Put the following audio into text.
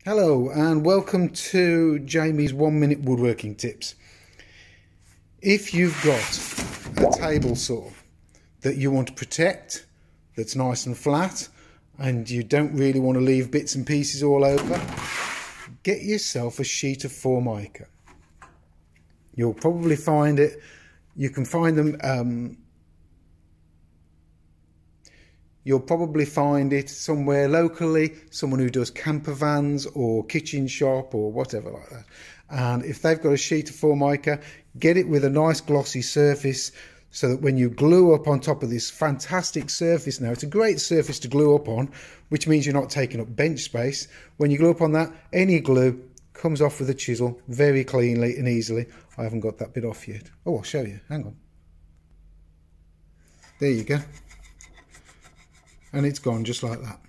Hello and welcome to Jamie's 1 minute woodworking tips. If you've got a table saw that you want to protect, that's nice and flat, and you don't really want to leave bits and pieces all over, get yourself a sheet of Formica. You'll probably find it, you can find them, you'll probably find it somewhere locally, someone who does camper vans or kitchen shop or whatever like that. And if they've got a sheet of Formica, get it with a nice glossy surface so that when you glue up on top of this fantastic surface, now it's a great surface to glue up on, which means you're not taking up bench space. When you glue up on that, any glue comes off with a chisel very cleanly and easily. I haven't got that bit off yet. Oh, I'll show you, hang on. There you go. And it's gone just like that.